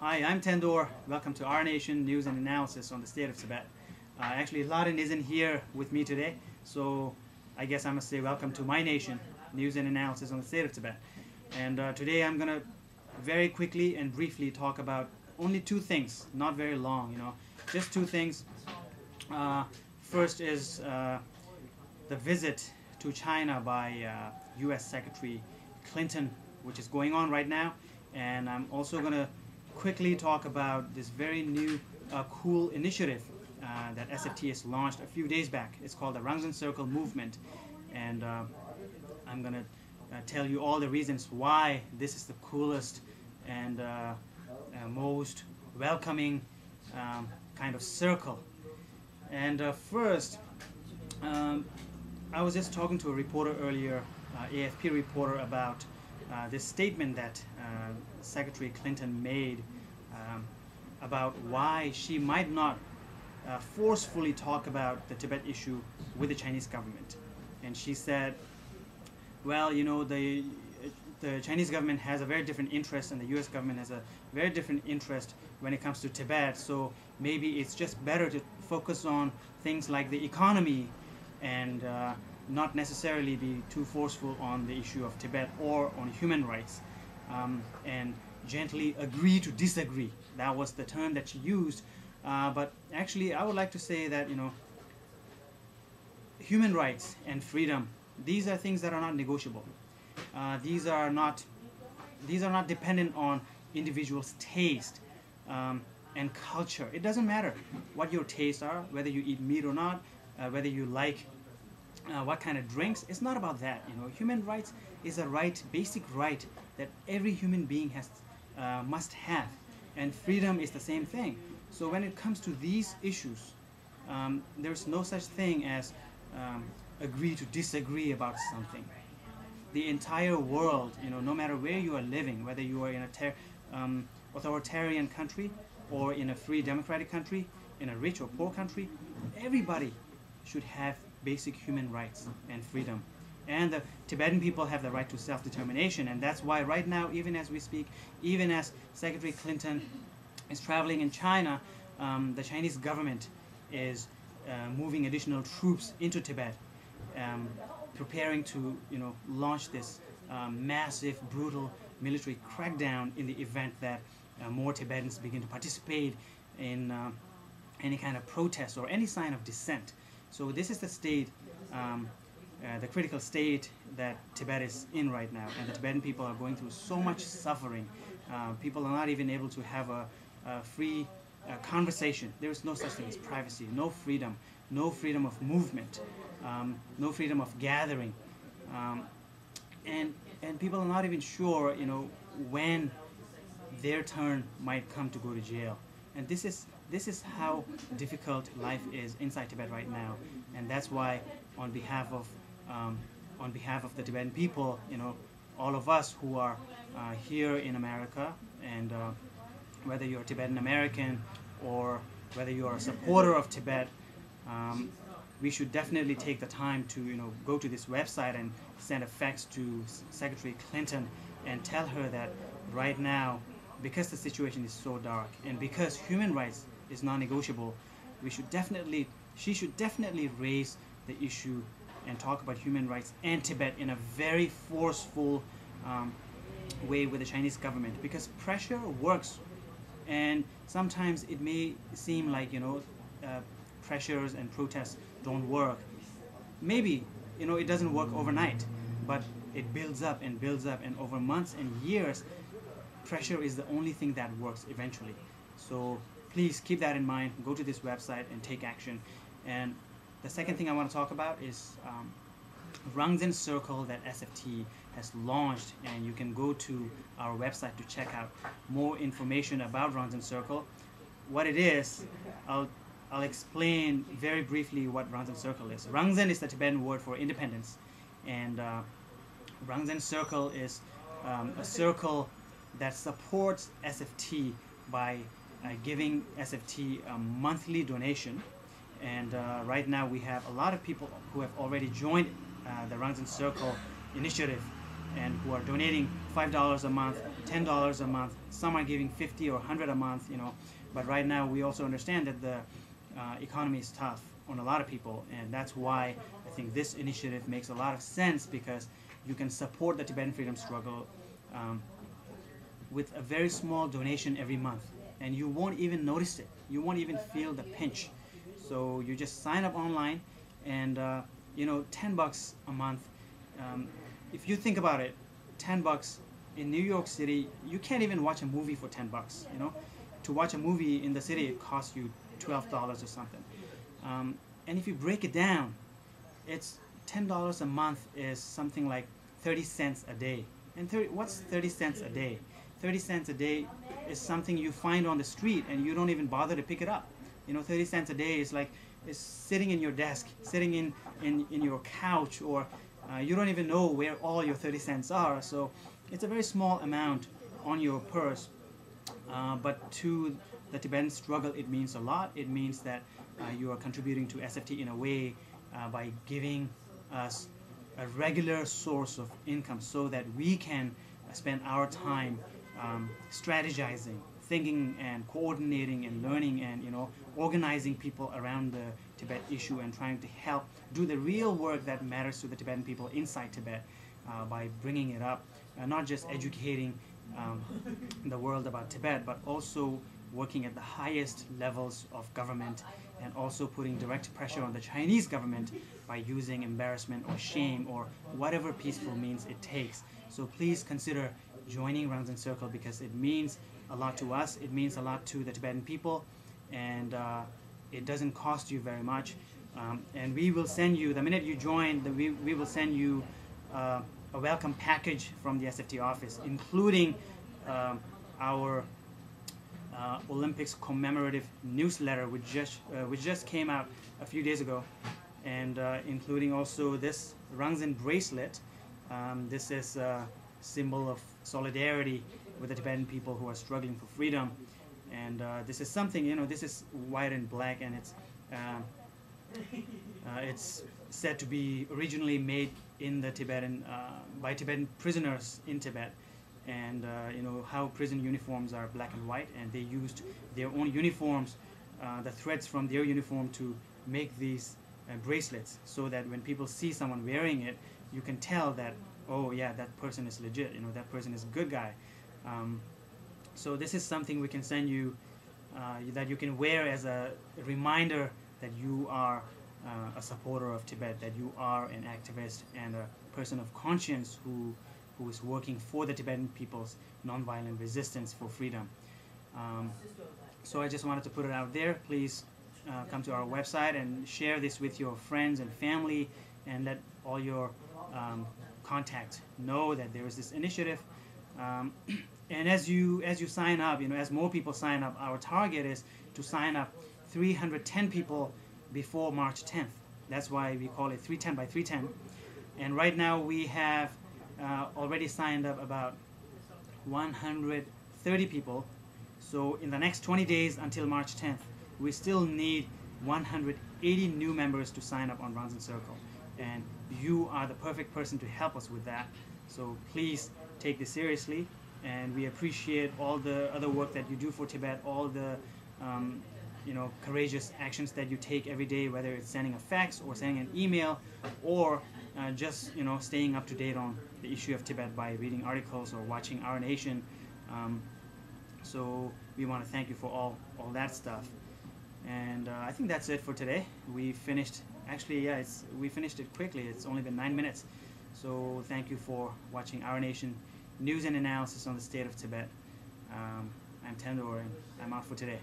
Hi, I'm Tendor. Welcome to Our Nation News and Analysis on the state of Tibet. Actually, Lhadon isn't here with me today, so I guess I must say welcome to my nation, News and Analysis on the state of Tibet. And today I'm going to very quickly and briefly talk about only two things, not very long, just two things. First is the visit to China by U.S. Secretary Clinton, which is going on right now. And I'm also going to quickly talk about this very new cool initiative that SFT has launched a few days back. It's called the Rangen Circle movement, and I'm going to tell you all the reasons why this is the coolest and most welcoming kind of circle. And first, I was just talking to a reporter earlier, AFP reporter, about this statement that Secretary Clinton made about why she might not forcefully talk about the Tibet issue with the Chinese government. And she said, well, the Chinese government has a very different interest and the US government has a very different interest when it comes to Tibet, so maybe it's just better to focus on things like the economy and not necessarily be too forceful on the issue of Tibet or on human rights, and gently agree to disagree. That was the term that she used, but actually I would like to say that human rights and freedom, these are things that are not negotiable. These are not dependent on individuals' taste and culture. It doesn't matter what your tastes are, whether you eat meat or not, whether you like what kind of drinks. It's not about that. Human rights is a right, basic right that every human being must have, and freedom is the same thing. So when it comes to these issues, there's no such thing as agree to disagree about something. The entire world, no matter where you are living, whether you are in a authoritarian country or in a free democratic country, in a rich or poor country, everybody should have basic human rights and freedom. And the Tibetan people have the right to self-determination, and that's why right now, even as we speak, even as Secretary Clinton is traveling in China, the Chinese government is moving additional troops into Tibet, preparing to launch this massive, brutal military crackdown in the event that more Tibetans begin to participate in any kind of protest or any sign of dissent. So this is the state, the critical state that Tibet is in right now, and the Tibetan people are going through so much suffering. People are not even able to have a free conversation. There is no such thing as privacy, no freedom of movement, no freedom of gathering, and people are not even sure, when their turn might come to go to jail. And this is how difficult life is inside Tibet right now, and that's why, on behalf of the Tibetan people, all of us who are here in America, and whether you're Tibetan American or whether you are a supporter of Tibet, we should definitely take the time to go to this website and send a fax to Secretary Clinton and tell her that right now, because the situation is so dark and because human rights is non-negotiable, she should definitely raise the issue and talk about human rights and Tibet in a very forceful way with the Chinese government, because pressure works. And sometimes it may seem like pressures and protests don't work. Maybe it doesn't work overnight, but it builds up and builds up, and over months and years, pressure is the only thing that works eventually. So please keep that in mind. Go to this website and take action. And the second thing I want to talk about is Rangen Circle that SFT has launched, and you can go to our website to check out more information about Rangen Circle. What it is, I'll explain very briefly what Rangen Circle is. Rangen is the Tibetan word for independence, and Rangen Circle is a circle that supports SFT by giving SFT a monthly donation. And right now we have a lot of people who have already joined the Rangen Circle initiative, and who are donating $5 a month, $10 a month. Some are giving 50 or 100 a month, you know. But right now we also understand that the economy is tough on a lot of people, and that's why I think this initiative makes a lot of sense, because you can support the Tibetan freedom struggle with a very small donation every month, and you won't even notice it. You won't even feel the pinch. So you just sign up online, and you know, $10 a month. If you think about it, $10 in New York City, you can't even watch a movie for $10. You know, to watch a movie in the city, it costs you $12 or something. And if you break it down, it's $10 a month is something like 30 cents a day. And what's 30 cents a day? 30 cents a day is something you find on the street and you don't even bother to pick it up. You know, 30 cents a day is like is sitting in your desk, sitting in your couch, or you don't even know where all your 30 cents are. So it's a very small amount on your purse, but to the Tibetan struggle it means a lot. It means that you are contributing to SFT in a way by giving us a regular source of income, so that we can spend our time strategizing, thinking and coordinating and learning and, you know, organizing people around the Tibet issue and trying to help do the real work that matters to the Tibetan people inside Tibet by bringing it up, not just educating the world about Tibet, but also working at the highest levels of government, and also putting direct pressure on the Chinese government by using embarrassment or shame or whatever peaceful means it takes. So please consider joining Rangen Circle, because it means a lot to us, it means a lot to the Tibetan people, and it doesn't cost you very much. And we will send you, the minute you join, we will send you a welcome package from the SFT office, including our Olympics commemorative newsletter, which just came out a few days ago, and including also this Rangen bracelet. This is a symbol of solidarity with the Tibetan people who are struggling for freedom, and this is something, you know, this is white and black, and it's said to be originally made in the Tibetan by Tibetan prisoners in Tibet. And you know how prison uniforms are black and white, and they used their own uniforms, the threads from their uniform, to make these bracelets, so that when people see someone wearing it, you can tell that, oh yeah, that person is legit, you know, that person is a good guy. So this is something we can send you that you can wear as a reminder that you are a supporter of Tibet, that you are an activist and a person of conscience who is working for the Tibetan people's nonviolent resistance for freedom. So I just wanted to put it out there. Please come to our website and share this with your friends and family, and let all your contacts know that there is this initiative. And as you sign up, you know, as more people sign up, our target is to sign up 310 people before March 10th. That's why we call it 310 by 310. And right now we have already signed up about 130 people. So in the next 20 days until March 10th, we still need 180 new members to sign up on Rangen Circle. And you are the perfect person to help us with that. So please take this seriously, and we appreciate all the other work that you do for Tibet, all the you know, courageous actions that you take every day, whether it's sending a fax or sending an email, or just, you know, staying up to date on the issue of Tibet by reading articles or watching Our Nation. So we want to thank you for all that stuff. And I think that's it for today. We finished, actually, yeah, we finished it quickly. It's only been 9 minutes. So thank you for watching Our Nation news and analysis on the state of Tibet. I'm Tendor, and I'm out for today.